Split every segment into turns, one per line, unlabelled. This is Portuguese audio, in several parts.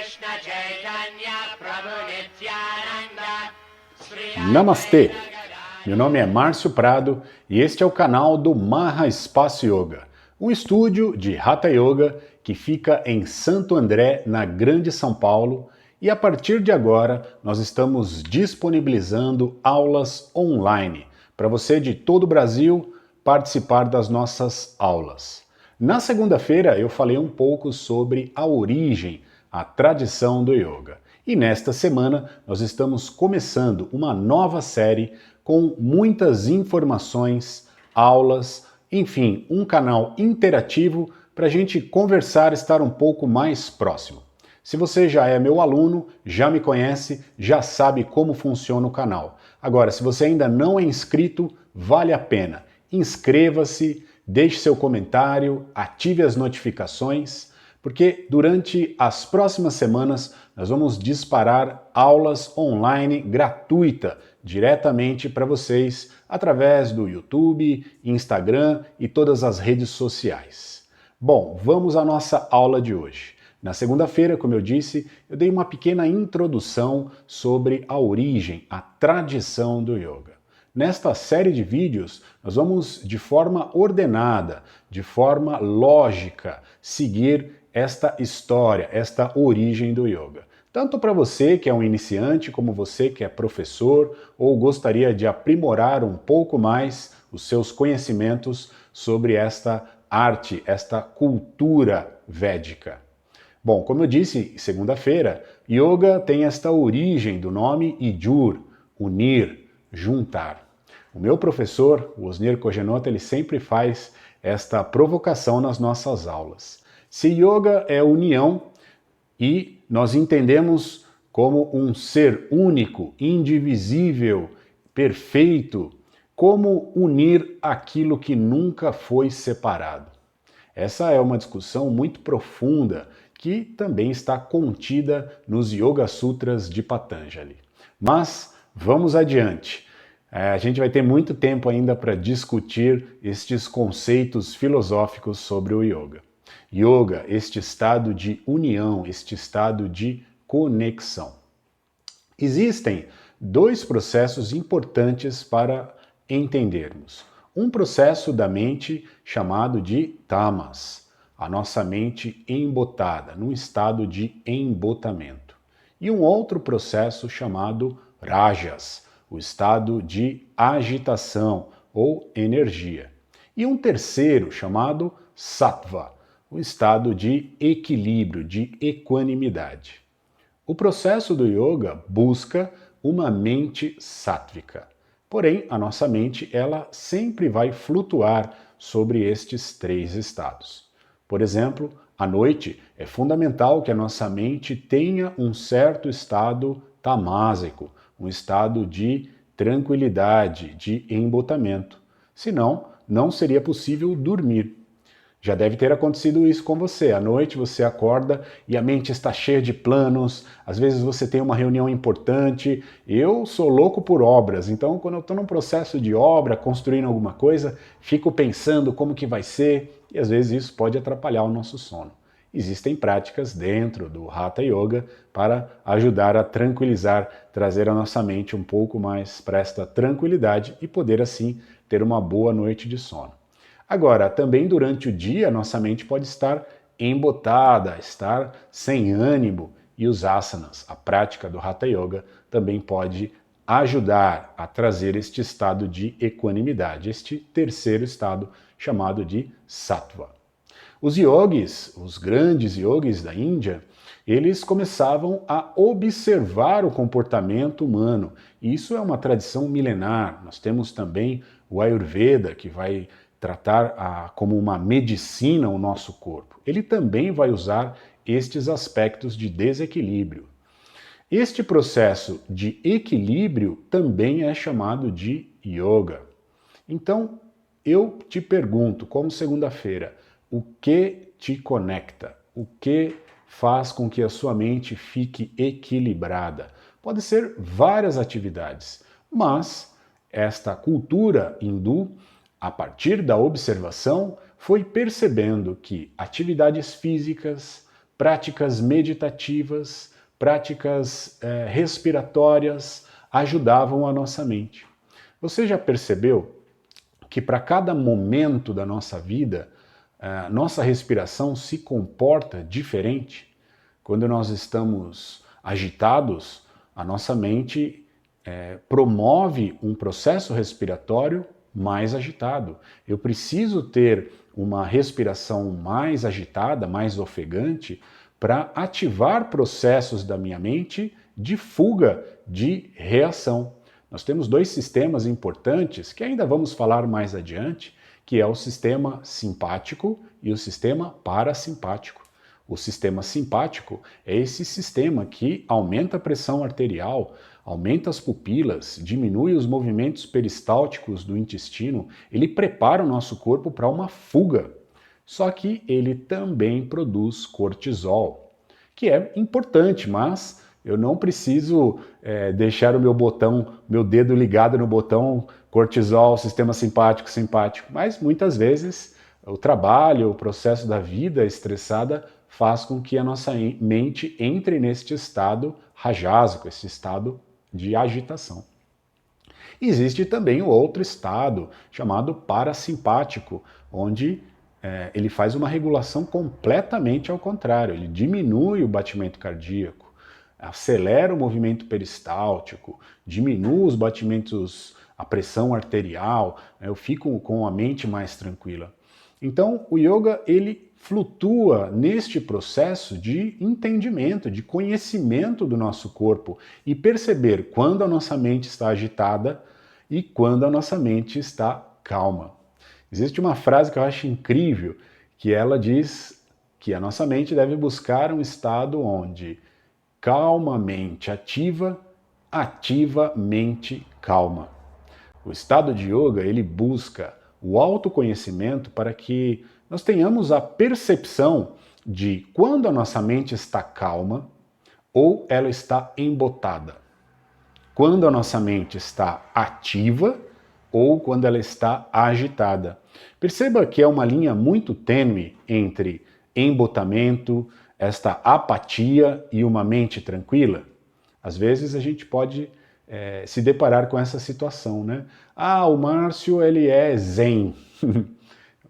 Krishna Chaitanya Prabhu Nityananda Sri
Namastê! Meu nome é Márcio Prado e este é o canal do Maha Espaço Yoga, um estúdio de Hatha Yoga que fica em Santo André, na Grande São Paulo, e a partir de agora nós estamos disponibilizando aulas online para você de todo o Brasil participar das nossas aulas. Na segunda-feira eu falei um pouco sobre a origem, a tradição do yoga. E nesta semana nós estamos começando uma nova série com muitas informações, aulas, enfim, um canal interativo para a gente conversar, estar um pouco mais próximo. Se você já é meu aluno, já me conhece, já sabe como funciona o canal. Agora, se você ainda não é inscrito, vale a pena. Inscreva-se, deixe seu comentário, ative as notificações, porque durante as próximas semanas nós vamos disparar aulas online gratuita diretamente para vocês através do YouTube, Instagram e todas as redes sociais. Bom, vamos à nossa aula de hoje. Na segunda-feira, como eu disse, eu dei uma pequena introdução sobre a origem, a tradição do yoga. Nesta série de vídeos, nós vamos, de forma ordenada, de forma lógica, seguir esta história, esta origem do yoga. Tanto para você que é um iniciante, como você que é professor ou gostaria de aprimorar um pouco mais os seus conhecimentos sobre esta arte, esta cultura védica. Bom, como eu disse segunda-feira, yoga tem esta origem do nome Yajur, unir, juntar. O meu professor, o Osnir Kojenot, ele sempre faz esta provocação nas nossas aulas. Se yoga é união e nós entendemos como um ser único, indivisível, perfeito, como unir aquilo que nunca foi separado? Essa é uma discussão muito profunda que também está contida nos Yoga Sutras de Patanjali. Mas vamos adiante. A gente vai ter muito tempo ainda para discutir estes conceitos filosóficos sobre o yoga. Yoga, este estado de união, este estado de conexão. Existem dois processos importantes para entendermos. Um processo da mente chamado de tamas, a nossa mente embotada, num estado de embotamento. E um outro processo chamado rajas, o estado de agitação ou energia. E um terceiro chamado sattva, o estado de equilíbrio, de equanimidade. O processo do yoga busca uma mente sátvica. Porém, a nossa mente, ela sempre vai flutuar sobre estes três estados. Por exemplo, à noite é fundamental que a nossa mente tenha um certo estado tamásico, um estado de tranquilidade, de embotamento. Senão, não seria possível dormir. Já deve ter acontecido isso com você. À noite você acorda e a mente está cheia de planos, às vezes você tem uma reunião importante. Eu sou louco por obras, então quando eu estou num processo de obra, construindo alguma coisa, fico pensando como que vai ser e às vezes isso pode atrapalhar o nosso sono. Existem práticas dentro do Hatha Yoga para ajudar a tranquilizar, trazer a nossa mente um pouco mais para esta tranquilidade e poder assim ter uma boa noite de sono. Agora, também durante o dia, nossa mente pode estar embotada, estar sem ânimo, e os asanas, a prática do Hatha Yoga, também pode ajudar a trazer este estado de equanimidade, este terceiro estado chamado de sattva. Os yogis, os grandes yogis da Índia, eles começavam a observar o comportamento humano. E isso é uma tradição milenar. Nós temos também o Ayurveda, que vai tratar como uma medicina o nosso corpo. Ele também vai usar estes aspectos de desequilíbrio. Este processo de equilíbrio também é chamado de yoga. Então, eu te pergunto, como segunda-feira, o que te conecta? O que faz com que a sua mente fique equilibrada? Pode ser várias atividades, mas esta cultura hindu, a partir da observação, foi percebendo que atividades físicas, práticas meditativas, práticas respiratórias ajudavam a nossa mente. Você já percebeu que para cada momento da nossa vida, nossa respiração se comporta diferente? Quando nós estamos agitados, a nossa mente promove um processo respiratório mais agitado. Eu preciso ter uma respiração mais agitada, mais ofegante, para ativar processos da minha mente de fuga, de reação. Nós temos dois sistemas importantes que ainda vamos falar mais adiante, que é o sistema simpático e o sistema parasimpático. O sistema simpático é esse sistema que aumenta a pressão arterial, aumenta as pupilas, diminui os movimentos peristálticos do intestino, ele prepara o nosso corpo para uma fuga. Só que ele também produz cortisol, que é importante, mas eu não preciso deixar o meu dedo ligado no botão cortisol, sistema simpático, simpático. Mas muitas vezes o trabalho, o processo da vida estressada faz com que a nossa mente entre neste estado rajásico, esse estado de agitação. Existe também o outro estado, chamado parasimpático, onde ele faz uma regulação completamente ao contrário. Ele diminui o batimento cardíaco, acelera o movimento peristáltico, diminui os batimentos, a pressão arterial, eu fico com a mente mais tranquila. Então, o yoga, ele flutua neste processo de entendimento, de conhecimento do nosso corpo e perceber quando a nossa mente está agitada e quando a nossa mente está calma. Existe uma frase que eu acho incrível, que ela diz que a nossa mente deve buscar um estado onde calmamente ativa, ativamente calma. O estado de yoga, ele busca o autoconhecimento para que nós tenhamos a percepção de quando a nossa mente está calma ou ela está embotada. Quando a nossa mente está ativa ou quando ela está agitada. Perceba que é uma linha muito tênue entre embotamento, esta apatia e uma mente tranquila. Às vezes a gente pode se deparar com essa situação, né? Ah, o Márcio, ele é zen.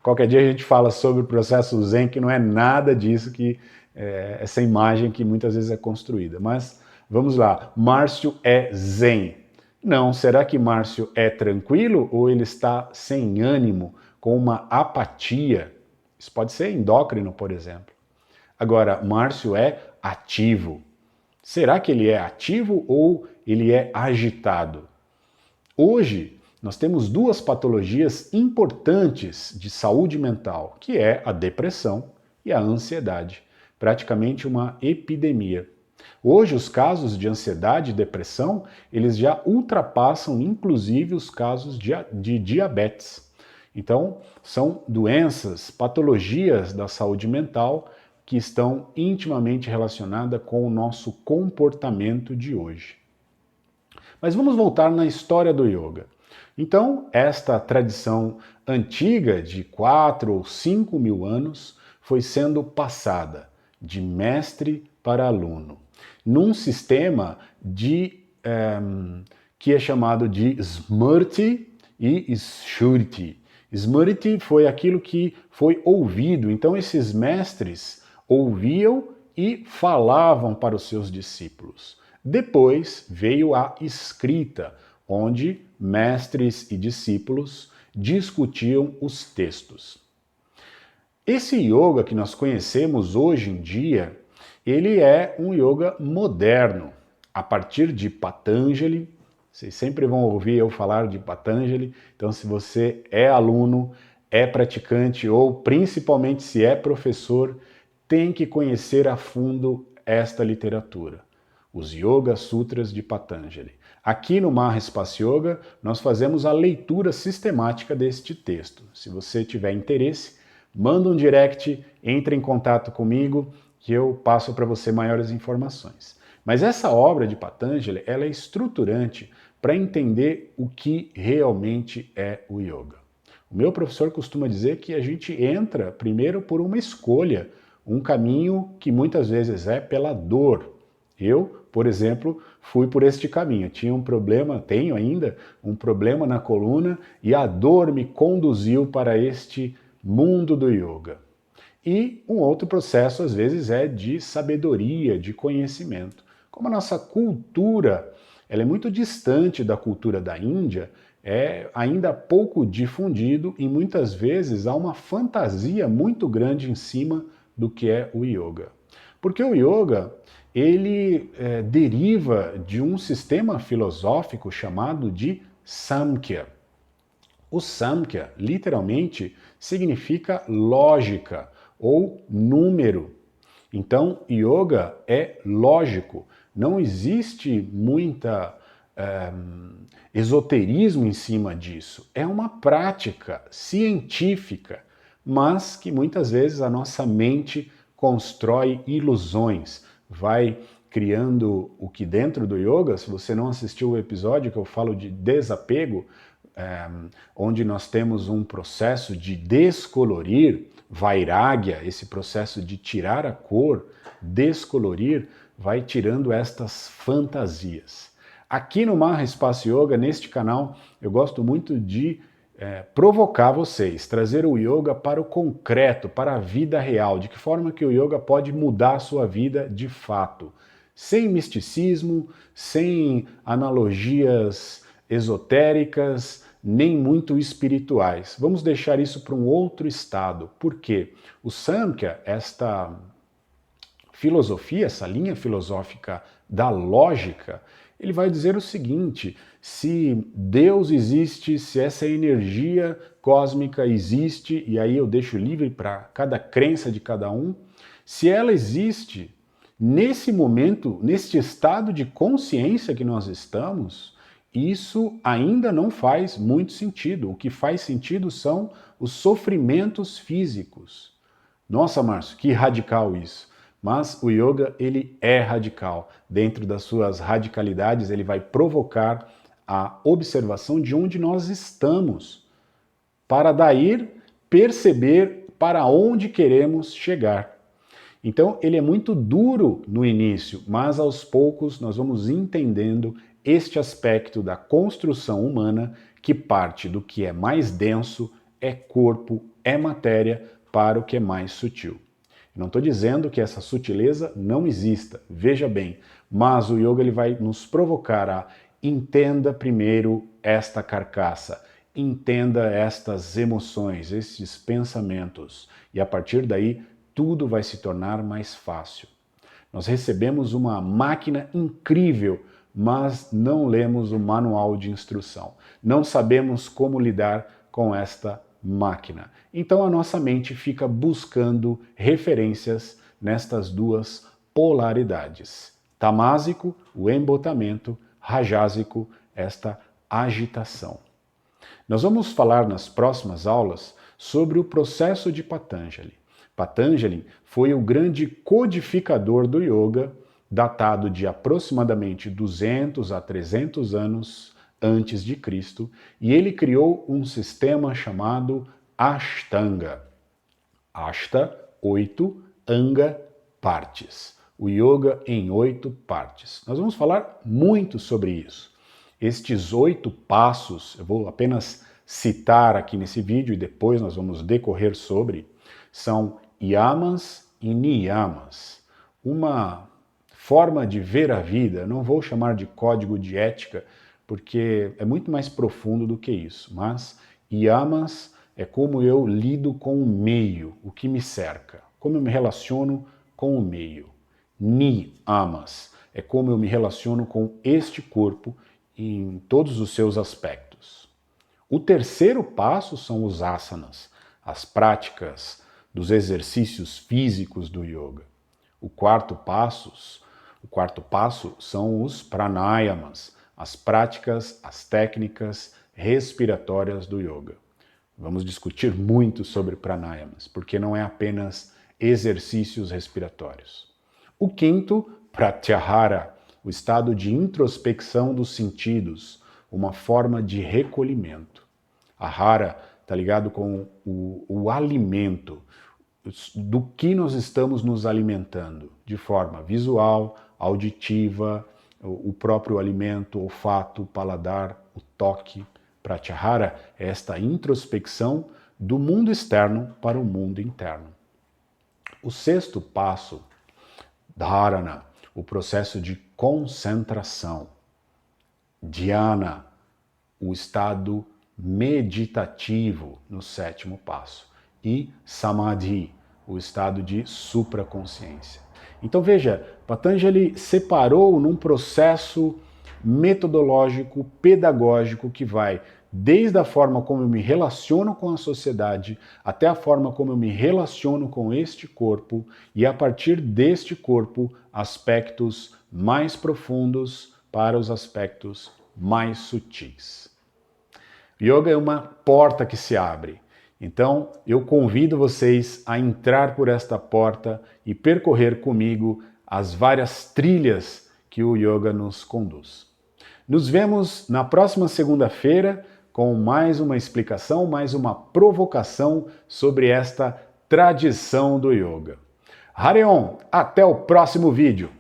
Qualquer dia a gente fala sobre o processo zen, que não é nada disso, que essa imagem que muitas vezes é construída. Mas vamos lá, Márcio é zen. Não, será que Márcio é tranquilo ou ele está sem ânimo, com uma apatia? Isso pode ser endócrino, por exemplo. Agora, Márcio é ativo. Será que ele é ativo ou ele é agitado? Hoje, nós temos duas patologias importantes de saúde mental, que é a depressão e a ansiedade. Praticamente uma epidemia. Hoje, os casos de ansiedade e depressão, eles já ultrapassam, inclusive, os casos de diabetes. Então, são doenças, patologias da saúde mental que estão intimamente relacionadas com o nosso comportamento de hoje. Mas vamos voltar na história do yoga. Então, esta tradição antiga de 4 ou 5 mil anos foi sendo passada de mestre para aluno, num sistema que é chamado de Smriti e Shruti. Smriti foi aquilo que foi ouvido, então esses mestres ouviam e falavam para os seus discípulos. Depois veio a escrita, onde mestres e discípulos discutiam os textos. Esse yoga que nós conhecemos hoje em dia, ele é um yoga moderno, a partir de Patanjali. Vocês sempre vão ouvir eu falar de Patanjali, então se você é aluno, é praticante ou principalmente se é professor, tem que conhecer a fundo esta literatura, os Yoga Sutras de Patanjali. Aqui no Maha Espaço Yoga, nós fazemos a leitura sistemática deste texto. Se você tiver interesse, manda um direct, entre em contato comigo, que eu passo para você maiores informações. Mas essa obra de Patanjali, ela é estruturante para entender o que realmente é o yoga. O meu professor costuma dizer que a gente entra primeiro por uma escolha, um caminho que muitas vezes é pela dor. Eu, por exemplo, fui por este caminho. Tinha um problema, tenho ainda, um problema na coluna e a dor me conduziu para este mundo do yoga. E um outro processo, às vezes, é de sabedoria, de conhecimento. Como a nossa cultura ela é muito distante da cultura da Índia, é ainda pouco difundido e muitas vezes há uma fantasia muito grande em cima do que é o yoga. Porque o yoga, ele deriva de um sistema filosófico chamado de Samkhya. O Samkhya, literalmente, significa lógica ou número. Então, yoga é lógico. Não existe muita esoterismo em cima disso. É uma prática científica, mas que muitas vezes a nossa mente constrói ilusões, vai criando o que dentro do yoga, se você não assistiu o episódio que eu falo de desapego, onde nós temos um processo de descolorir, vairagya, esse processo de tirar a cor, descolorir, vai tirando estas fantasias. Aqui no Maha Espaço Yoga, neste canal, eu gosto muito de provocar vocês, trazer o yoga para o concreto, para a vida real, de que forma que o yoga pode mudar a sua vida de fato, sem misticismo, sem analogias esotéricas, nem muito espirituais. Vamos deixar isso para um outro estado. Por quê? O Samkhya, esta filosofia, essa linha filosófica da lógica, ele vai dizer o seguinte: se Deus existe, se essa energia cósmica existe, e aí eu deixo livre para cada crença de cada um, se ela existe, nesse momento, neste estado de consciência que nós estamos, isso ainda não faz muito sentido. O que faz sentido são os sofrimentos físicos. Nossa, Márcio, que radical isso. Mas o yoga, ele é radical. Dentro das suas radicalidades, ele vai provocar a observação de onde nós estamos, para daí perceber para onde queremos chegar. Então, ele é muito duro no início, mas aos poucos nós vamos entendendo este aspecto da construção humana que parte do que é mais denso, é corpo, é matéria, para o que é mais sutil. Não estou dizendo que essa sutileza não exista, veja bem, mas o yoga ele vai nos provocar a entenda primeiro esta carcaça, entenda estas emoções, estes pensamentos, e a partir daí tudo vai se tornar mais fácil. Nós recebemos uma máquina incrível, mas não lemos o manual de instrução. Não sabemos como lidar com esta máquina. Então a nossa mente fica buscando referências nestas duas polaridades. Tamásico, o embotamento, rajásico, esta agitação. Nós vamos falar nas próximas aulas sobre o processo de Patanjali. Patanjali foi o grande codificador do yoga, datado de aproximadamente 200 a 300 anos antes de Cristo, e ele criou um sistema chamado Ashtanga. Ashta, 8, Anga, partes. O yoga em 8 partes. Nós vamos falar muito sobre isso. Estes 8 passos, eu vou apenas citar aqui nesse vídeo e depois nós vamos decorrer sobre, são yamas e niyamas. Uma forma de ver a vida, não vou chamar de código de ética, porque é muito mais profundo do que isso, mas yamas é como eu lido com o meio, o que me cerca, como eu me relaciono com o meio. Niyamas é como eu me relaciono com este corpo em todos os seus aspectos. O terceiro passo são os asanas, as práticas dos exercícios físicos do yoga. O quarto passo são os pranayamas, as práticas, as técnicas respiratórias do yoga. Vamos discutir muito sobre pranayamas, porque não é apenas exercícios respiratórios. O quinto, pratyahara, o estado de introspecção dos sentidos, uma forma de recolhimento. Ahara está ligado com o alimento. do que nós estamos nos alimentando, de forma visual, auditiva, o próprio alimento, o olfato, o paladar, o toque. Pratyahara é esta introspecção do mundo externo para o mundo interno. O sexto passo, dharana, o processo de concentração. Dhyana, o estado meditativo no sétimo passo. E samadhi, o estado de supraconsciência. Então veja, Patanjali separou num processo metodológico, pedagógico, que vai desde a forma como eu me relaciono com a sociedade, até a forma como eu me relaciono com este corpo, e a partir deste corpo, aspectos mais profundos para os aspectos mais sutis. Yoga é uma porta que se abre. Então, eu convido vocês a entrar por esta porta e percorrer comigo as várias trilhas que o yoga nos conduz. Nos vemos na próxima segunda-feira com mais uma explicação, mais uma provocação sobre esta tradição do yoga. Hare Om, até o próximo vídeo!